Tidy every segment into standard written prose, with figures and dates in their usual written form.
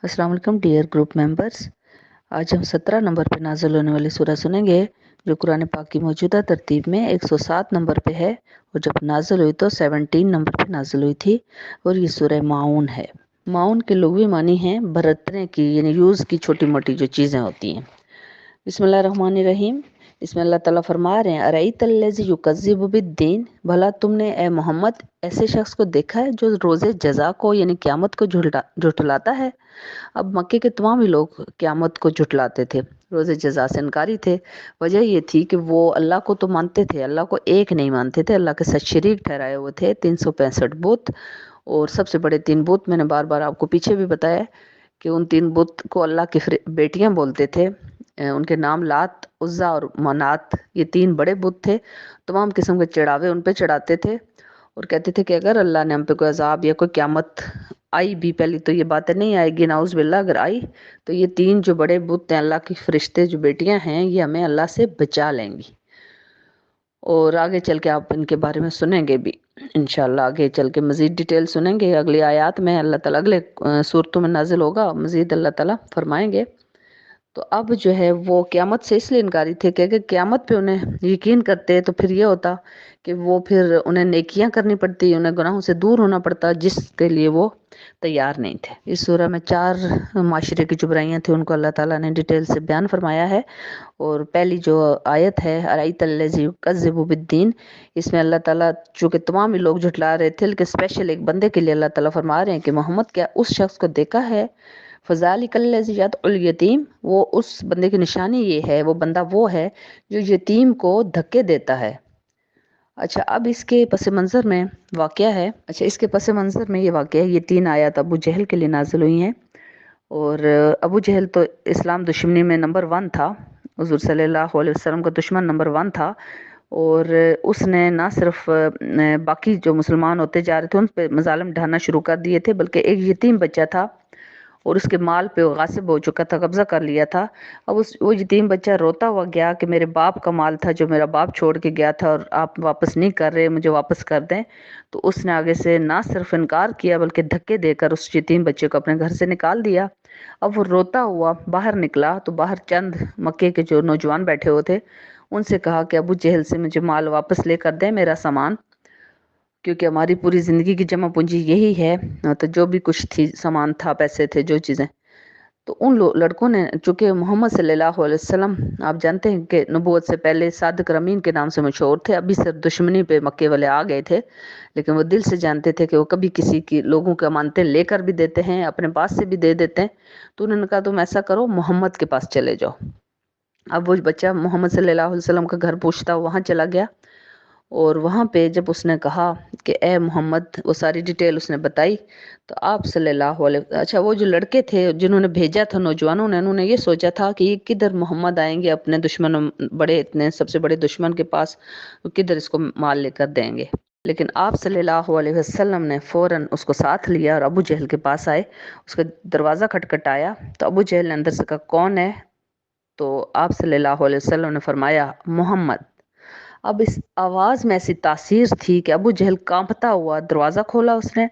अस्सलाम वालेकुम dear group members. आज हम 17 नंबर पे नाज़िल होने वाली सूरह सुनेंगे जो कुरान पाक की मौजूदा तरतीब में 107 नंबर पे है और जब नाज़िल हुई तो 17 नंबर पे नाज़िल हुई थी और ये सूरह माऊन है। माऊन के लुग़वी मानी है बरतने की यानी यूज़ की छोटी मोटी जो चीज़ें होती हैं। बिस्मिल्लाहिर्रहमानिर्रहीम। इसमें अल्लाह ताला फरमा रहे हैं अरईतल्लज़ी युकज़्ज़िबु बिद्दीन, भला तुमने ए मोहम्मद ऐसे शख्स को देखा है जो रोज़े जज़ा को यानी क़यामत को झुठलाता है। अब मक्के के तमाम ही लोग क़यामत को झुठलाते थे, रोज़े जज़ा से इनकारी थे। वजह ये थी कि वो अल्लाह को तो मानते थे, अल्लाह को एक नहीं मानते थे, अल्लाह के साथ शरीक ठहराए हुए थे 365 बुत। और सबसे बड़े 3 बुत मैंने बार-बार आपको पीछे भी बताया कि उन 3 बुत को अल्लाह की बेटियां बोलते थे। उनके नाम लात, उज़्ज़ा और मनात, ये 3 बड़े बुत थे। तमाम किस्म के चढ़ावे उन पे चढ़ाते थे और कहते थे कि अगर अल्लाह ने हम पे कोई अज़ाब या कोई क़यामत आई भी, पहली तो ये बातें नहीं आएगी नाउज़ बिल्लाह, अगर आई तो ये 3 जो बड़े बुत हैं, अल्लाह की फरिश्ते जो बेटियां हैं, ये हमें अल्लाह से बचा लेंगी। और आगे चल के आप इनके बारे में सुनेंगे भी इंशाल्लाह। आगे चल के मज़ीद डिटेल सुनेंगे अगली आयत में। अल्लाह ताला अगले सूरतों में नाजिल होगा, मज़ीद अल्लाह ताला फरमाएंगे। तो अब जो है वो क़यामत से इसलिए इनकारी थे कि अगर क़यामत पे उन्हें यकीन करते तो फिर ये होता कि वो फिर उन्हें नेकियां करनी पड़ती, उन्हें गुनाहों से दूर होना पड़ता, जिसके लिए वो तैयार नहीं थे। इस सूरह में 4 माशरे की जो बुराइयां थी उनको अल्लाह ताला ने डिटेल से बयान फरमाया है। और पहली जो आयत है अरईतल्लज़ी युकज़्ज़िबु बिद्दीन, इसमें अल्लाह ताला चूँकि तमाम ही लोग झुठला रहे थे, लेकिन स्पेशल एक बंदे के लिए अल्लाह ताला फरमा रहे हैं कि मोहम्मद क्या उस शख्स को देखा है, फ़ज़ालिकल्लज़ी यदउल यतीम, वो उस बंदे की निशानी ये है, वो बंदा वो है जो यतीम को धक्के देता है। अच्छा, अब इसके पस मंज़र में वाक़या है। अच्छा, इसके पस मंज़र में ये वाक़या है, ये 3 आयत अबू जहल के लिए नाज़िल हुई हैं। और अबू जहल तो इस्लाम दुश्मनी में नंबर 1 था, हुज़ूर सल्लल्लाहु अलैहि वसल्लम का दुश्मन नंबर 1 था। और उसने ना सिर्फ बाकी जो मुसलमान होते जा रहे थे उन पे मज़ालिम ढाना शुरू कर दिए थे, बल्कि एक यतीम बच्चा था और उसके माल पे वो गासिब हो चुका था, कब्जा कर लिया था। अब उस वो यतीम बच्चा रोता हुआ गया कि मेरे बाप का माल था जो मेरा बाप छोड़ के गया था और आप वापस नहीं कर रहे, मुझे वापस कर दें। तो उसने आगे से ना सिर्फ इनकार किया बल्कि धक्के देकर उस यतीम बच्चे को अपने घर से निकाल दिया। अब वो रोता हुआ बाहर निकला तो बाहर चंद मक्के के जो नौजवान बैठे हुए थे उनसे कहा कि अबू जहल से मुझे माल वापस लेकर दें, मेरा सामान, क्योंकि हमारी पूरी ज़िंदगी की जमा पूंजी यही है। तो जो भी कुछ थी, सामान था, पैसे थे, जो चीज़ें, तो उन लड़कों ने, चूँकि मोहम्मद सल्लल्लाहु अलैहि वसल्लम आप जानते हैं कि नबूवत से पहले सादिक अमीन के नाम से मशहूर थे। अभी सिर्फ दुश्मनी पे मक्के वाले आ गए थे, लेकिन वो दिल से जानते थे कि वो कभी किसी की लोगों की अमानतें लेकर भी देते हैं, अपने पास से भी दे देते हैं। तो उन्होंने कहा तुम ऐसा करो, मोहम्मद के पास चले जाओ। अब वो बच्चा मोहम्मद सल्लल्लाहु अलैहि वसल्लम का घर पूछता वहाँ चला गया और वहाँ पे जब उसने कहा कि ए मोहम्मद, वो सारी डिटेल उसने बताई, तो आप सल्लल्लाहु अलैहि, अच्छा, वो जो लड़के थे जिन्होंने भेजा था नौजवानों ने, उन्होंने ये सोचा था कि ये किधर मोहम्मद आएंगे अपने दुश्मन, बड़े इतने सबसे बड़े दुश्मन के पास, तो किधर इसको माल लेकर देंगे। लेकिन आप सल्लल्लाहु अलैहि वसल्लम ने फ़ौरन उसको साथ लिया और अबू जहल के पास आए। उसका दरवाज़ा खटखटाया तो अबू जहल ने अंदर से कहा कौन है? तो आप सल्लल्लाहु अलैहि वसल्लम ने फरमाया मोहम्मद। अब इस आवाज़ में ऐसी तासीर थी कि अबू जहल कांपता हुआ दरवाज़ा खोला उसने।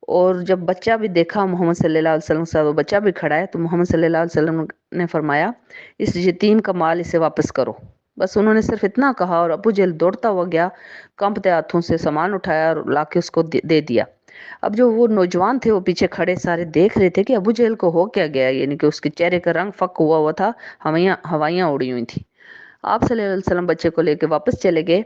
और जब बच्चा भी देखा मोहम्मद सल्लल्लाहु अलैहि वसल्लम के साथ, वो बच्चा भी खड़ा है, तो मोहम्मद सल्लल्लाहु अलैहि वसल्लम ने फरमाया इस यतीम का माल इसे वापस करो। बस उन्होंने सिर्फ इतना कहा और अबू जहल दौड़ता हुआ गया, कांपते हाथों से सामान उठाया और लाके उसको दे दिया। अब जो वो नौजवान थे वो पीछे खड़े सारे देख रहे थे कि अबू जहल को हो क्या गया, यानी कि उसके चेहरे का रंग फक हुआ था, हवाइयाँ उड़ी हुई थी। आप सल्लल्लाहु अलैहि वसल्लम बच्चे को लेके वापस चले गए।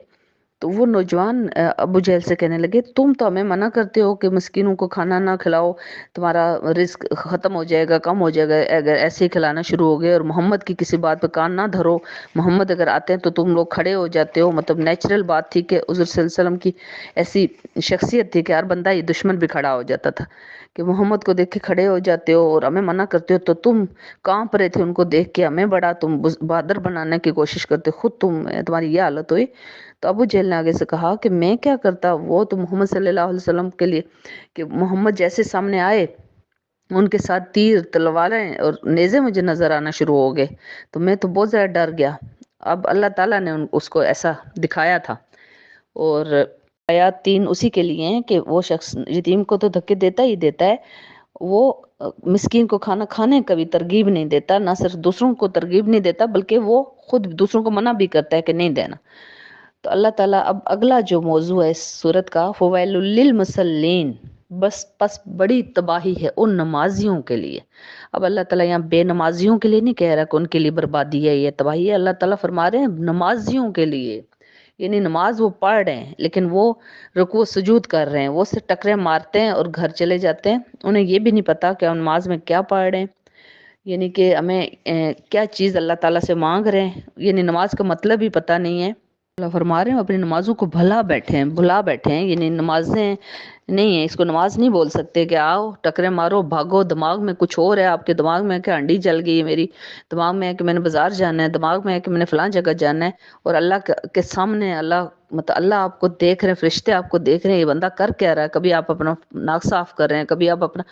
तो वो नौजवान अबू जहल से कहने लगे तुम तो हमें मना करते हो कि मस्कीनों को खाना ना खिलाओ, तुम्हारा रिस्क खत्म हो जाएगा, कम हो जाएगा अगर ऐसे ही खिलाना शुरू हो गए, और मोहम्मद की किसी बात पे कान ना धरो, मोहम्मद अगर आते हैं तो तुम लोग खड़े हो जाते हो। मतलब नेचुरल बात थी कि हुज़ूर सल्लल्लाहु अलैहि वसल्लम की ऐसी शख्सियत थी कि हर बंदा ही दुश्मन भी खड़ा हो जाता था कि मोहम्मद को देख के खड़े हो जाते हो और हमें मना करते हो। तो तुम कांप रहे थे उनको देख के, हमें बड़ा तुम बहादुर बनाने की कोशिश करते, खुद तुम्हारी ये हालत हुई। तो अबू जहल ने आगे से कहा कि मैं क्या करता, वो तो मोहम्मद सल्लल्लाहु अलैहि वसल्लम के लिए कि मोहम्मद जैसे सामने आए उनके साथ तीर, तलवारें और नेज़े मुझे नजर आना शुरू हो गए, तो मैं तो बहुत ज़्यादा डर गया। अब अल्लाह ताला ने उसको ऐसा दिखाया था। और आयात 3 उसी के लिए हैं कि वो शख्स यतीम को तो धक्के देता ही देता है, वो मिस्कीन को खाना खाने का भी तरगीब नहीं देता, ना सिर्फ दूसरों को तरगीब नहीं देता बल्कि वो खुद दूसरों को मना भी करता है कि नहीं देना। तो अल्लाह ताला अब अगला जो मौजू है इस सूरत का, फवैलुल लिल मुसल्लीन, बस बड़ी तबाही है उन नमाजियों के लिए। अब अल्लाह ताला यहाँ बेनमाजियों के लिए नहीं कह रहा कि उनके लिए बर्बादी है, ये तबाही है। अल्लाह ताला फरमा रहे हैं नमाजियों के लिए, यानी नमाज वो पढ़ रहे हैं लेकिन वो रुकू सुजूद कर रहे हैं, वो सिर्फ टकरे मारते हैं और घर चले जाते हैं। उन्हें ये भी नहीं पता कि हम नमाज में क्या पढ़ रहे हैं, यानी कि हमें क्या चीज़ अल्लाह ताला से मांग रहे हैं, यानी नमाज का मतलब ही पता नहीं है। अल्लाह फरमा रहे हैं अपनी नमाजों को भुला बैठे हैं, यानी नमाजें नहीं है, इसको नमाज नहीं बोल सकते कि आओ टकरे मारो भागो। दिमाग में कुछ और है, आपके दिमाग में है कि हंडी जल गई है मेरी, दिमाग में है कि मैंने बाजार जाना है, दिमाग में है कि मैंने फलां जगह जाना है। और अल्लाह के सामने अल्लाह, मतलब अल्लाह आपको देख रहे हैं, फरिश्ते आपको देख रहे हैं, ये बंदा कर क्या रहा है। कभी आप अपना नाक साफ कर रहे हैं, कभी आप अपना,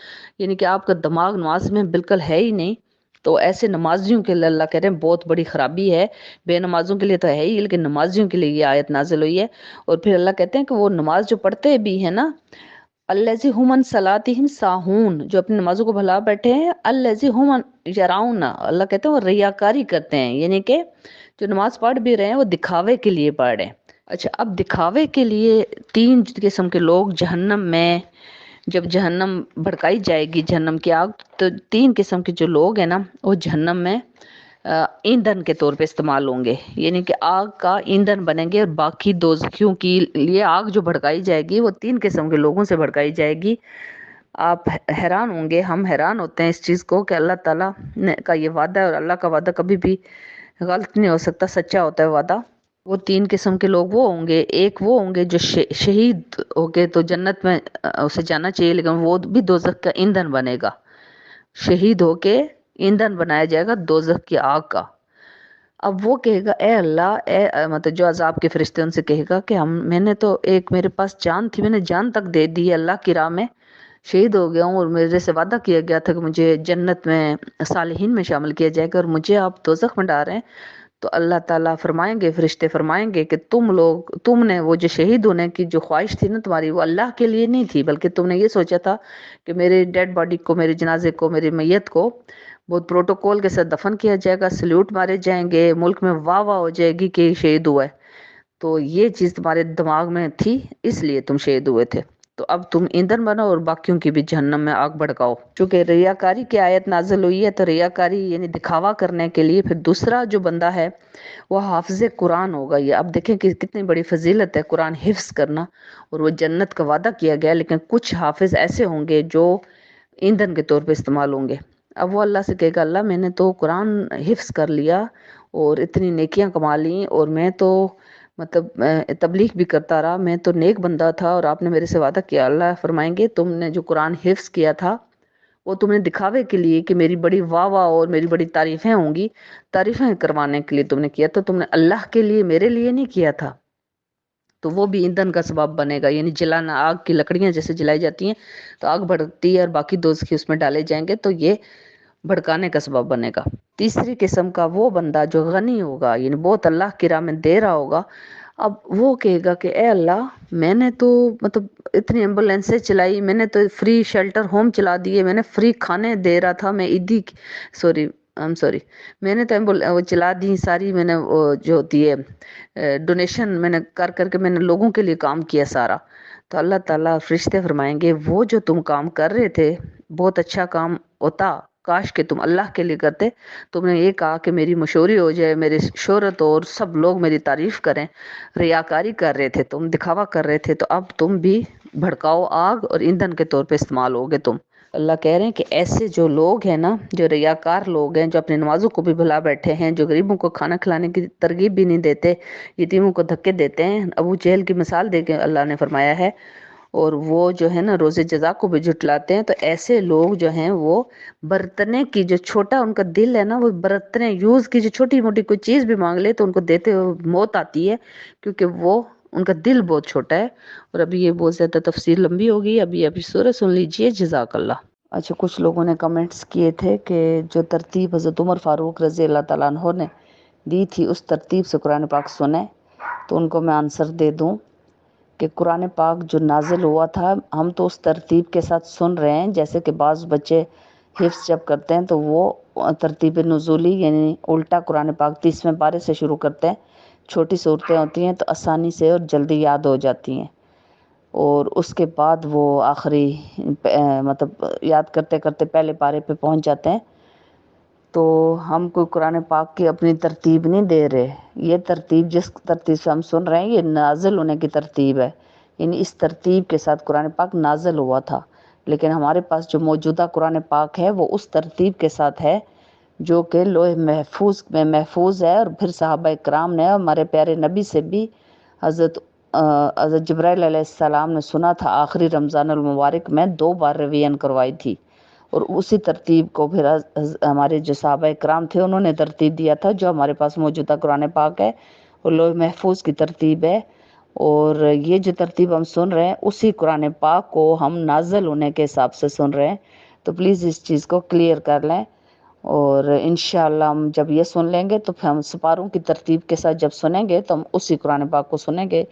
यानी कि आपका दिमाग नमाज में बिल्कुल है ही नहीं। तो ऐसे नमाजियों के लिए अल्लाह कह रहे हैं बहुत बड़ी खराबी है। बेनमाजियों के लिए तो है ही, लेकिन नमाजियों के लिए ये आयत नाजिल हुई है। और फिर अल्लाह कहते हैं कि वो नमाज जो पढ़ते भी है ना, अल्लज़ी हुम अन सलातिहिम साहून, जो अपनी नमाजों को भुला बैठे हैं, अल्लज़ी हुम अन यराउन, अल्लाह कहते हैं वो रियाकारी करते हैं, यानी कि जो नमाज पढ़ भी रहे हैं वो दिखावे के लिए पढ़ रहे हैं। अच्छा, अब दिखावे के लिए तीन किस्म के लोग जहन्नम में, जब जहन्नम भड़काई जाएगी, जहन्नम की आग, तो तीन किस्म के जो लोग हैं ना वो जहन्नम में ईंधन के तौर पे इस्तेमाल होंगे, यानी कि आग का ईंधन बनेंगे। और बाकी दोज़खियों की लिए आग जो भड़काई जाएगी वो तीन किस्म के लोगों से भड़काई जाएगी। आप हैरान होंगे, हम हैरान होते हैं इस चीज़ को कि अल्लाह ताला ने का ये वादा है, और अल्लाह का वादा कभी भी गलत नहीं हो सकता, सच्चा होता है वादा। वो तीन किस्म के लोग वो होंगे, एक वो होंगे जो शहीद होके तो जन्नत में उसे जाना चाहिए, लेकिन वो भी दोज़ख का ईंधन बनेगा। शहीद होके ईंधन बनाया जाएगा दोज़ख की आग का। अब वो कहेगा ए अल्लाह, मतलब जो अजाब के फरिश्ते उनसे कहेगा कि हम, मैंने तो एक, मेरे पास जान थी, मैंने जान तक दे दी अल्लाह की राह में, शहीद हो गया हूँ, और मेरे से वादा किया गया था कि मुझे जन्नत में सालिहीन में शामिल किया जाएगा, और मुझे आप दोज़ख में डाल रहे हैं। तो अल्लाह ताला फरमाएंगे, फरिश्ते फरमाएंगे कि तुमने वो जो शहीद होने की जो ख्वाहिश थी ना तुम्हारी, वो अल्लाह के लिए नहीं थी, बल्कि तुमने ये सोचा था कि मेरे डेड बॉडी को, मेरे जनाजे को, मेरी मैयत को बहुत प्रोटोकॉल के साथ दफन किया जाएगा, सल्यूट मारे जाएंगे, मुल्क में वाह वाह हो जाएगी कि शहीद हुआ है। तो ये चीज़ तुम्हारे दिमाग में थी, इसलिए तुम शहीद हुए थे। तो अब तुम ईंधन बनो और बाकियों की भी जहन्नम में आग भड़काओ। चूंकि रियाकारी की आयत नाजिल हुई है, तो रियाकारी यानी दिखावा करने के लिए फिर दूसरा जो बंदा है वो हाफिज कुरान होगा। ये अब देखें कि कितनी बड़ी फजीलत है कुरान हिफ्स करना, और वो जन्नत का वादा किया गया। लेकिन कुछ हाफिज ऐसे होंगे जो ईंधन के तौर पे इस्तेमाल होंगे। अब वो अल्लाह से कहेगा अल्लाह मैंने तो कुरान हिफ्स कर लिया और इतनी नेकियां कमा ली, और मैं तो मतलब तबलीग भी करता रहा, मैं तो नेक बंदा था, और आपने मेरे से वादा किया। अल्लाह फरमाएंगे तुमने जो कुरान हिफ्स किया था वो तुमने दिखावे के लिए कि मेरी बड़ी वाह वाह और मेरी बड़ी तारीफें होंगी, तारीफें करवाने के लिए तुमने किया, तो तुमने अल्लाह के लिए, मेरे लिए नहीं किया था। तो वो भी ईंधन का सबब बनेगा, यानी जलाना, आग की लकड़ियां जैसे जलाई जाती हैं तो आग भड़कती है और बाकी दोस्त उसमें डाले जाएंगे, तो ये भड़काने का सबब बनेगा। तीसरी किस्म का वो बंदा जो गनी होगा, यानी बहुत अल्लाह की राह में दे रहा होगा। अब वो कहेगा कि ए अल्लाह, मैंने तो मतलब इतनी एम्बुलेंसें चलाई, मैंने तो फ्री शेल्टर होम चला दिए, मैंने फ्री खाने दे रहा था, मैं ईदी, सॉरी आई एम सॉरी, मैंने तो वो चला दी सारी, मैंने वो जो होती है डोनेशन, मैंने कर करके मैंने लोगों के लिए काम किया सारा। तो अल्लाह ताला फरिश्ते फरमाएंगे वो जो तुम काम कर रहे थे बहुत अच्छा काम होता, काश कि तुम अल्लाह के लिए करते। तुमने ये कहा कि मेरी मशहूरी हो जाए, मेरी शोहरत हो और सब लोग मेरी तारीफ करें, रियाकारी कर रहे थे तुम, दिखावा कर रहे थे, तो अब तुम भी भड़काओ आग और ईंधन के तौर पे इस्तेमाल होगे तुम। अल्लाह कह रहे हैं कि ऐसे जो लोग हैं ना, जो रियाकार लोग हैं, जो अपनी नमाजों को भी भुला बैठे हैं, जो गरीबों को खाना खिलाने की तरगीब भी नहीं देते, यतीमों को धक्के देते हैं, अबू जहल की मिसाल दे के अल्लाह ने फरमाया है, और वो जो है ना रोज़े जज़ा को भी झुटलाते हैं। तो ऐसे लोग जो हैं वो बरतने की, जो छोटा उनका दिल है ना, वो बरतने यूज़ की जो छोटी मोटी कोई चीज़ भी मांग ले तो उनको देते हुए मौत आती है, क्योंकि वो उनका दिल बहुत छोटा है। और अभी ये बहुत ज़्यादा तफसीर लंबी होगी, अभी अभी सूरह सुन लीजिए, जज़ाकल्लाह। अच्छा, कुछ लोगों ने कमेंट्स किए थे कि जो तरतीब हज़रत उमर फ़ारूक रज़ी अल्लाह ताला अन्हो ने दी थी उस तरतीब से कुरान पाक सुने, तो उनको मैं आंसर दे दूं کہ قرآن پاک جو نازل ہوا تھا ہم تو اس ترتیب کے ساتھ سن رہے ہیں، جیسے کہ بعض بچے حفظ جب کرتے ہیں تو وہ ترتیب نزولی یعنی الٹا قرآن پاک 30ویں پارے سے شروع کرتے ہیں. چھوٹی صورتیں ہوتی ہیں تو آسانی سے اور جلدی یاد ہو جاتی ہیں، اور اس کے بعد وہ آخری مطلب یاد کرتے کرتے پہلے پارے پہ پہنچ جاتے ہیں. تو ہم کوئی قرآن پاک کی اپنی ترتیب نہیں دے رہے. یہ ترتیب جس ترتیب سے ہم سن رہے ہیں یہ نازل ہونے کی ترتیب ہے، یعنی اس ترتیب کے ساتھ قرآن پاک نازل ہوا تھا. لیکن ہمارے پاس جو موجودہ قرآن پاک ہے وہ اس ترتیب کے ساتھ ہے جو کہ لوح محفوظ میں محفوظ ہے. اور پھر صحابہ کرام نے ہمارے پیارے نبی سے بھی حضرت جبرائیل علیہ السلام نے سنا تھا، آخری رمضان المبارک میں 2 بار ریویژن کروائی تھی، اور اسی ترتیب کو پھر ہمارے جو صحابہ کرام تھے انہوں نے ترتیب دیا تھا جو ہمارے پاس موجودہ قرآن پاک ہے اور لوح محفوظ کی ترتیب ہے. اور یہ جو ترتیب ہم سن رہے ہیں اسی قرآن پاک کو ہم نازل ہونے کے حساب سے سن رہے ہیں. تو پلیز اس چیز کو کلیئر کر لیں، اور انشاءاللہ ہم جب یہ سن لیں گے تو پھر ہم سپاروں کی ترتیب کے ساتھ جب سنیں گے تو ہم اسی قرآن پاک کو سنیں گے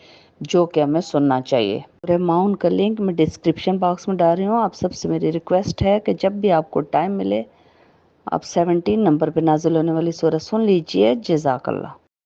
جو کہ ہمیں سننا چاہیے. اماؤنٹ کا لنک میں ڈسکرپشن باکس میں ڈال رہی ہوں. آپ سب سے میری ریکویسٹ ہے کہ جب بھی آپ کو ٹائم ملے آپ 17 نمبر پہ نازل ہونے والی سورہ سن لیجئے. جزاک اللہ.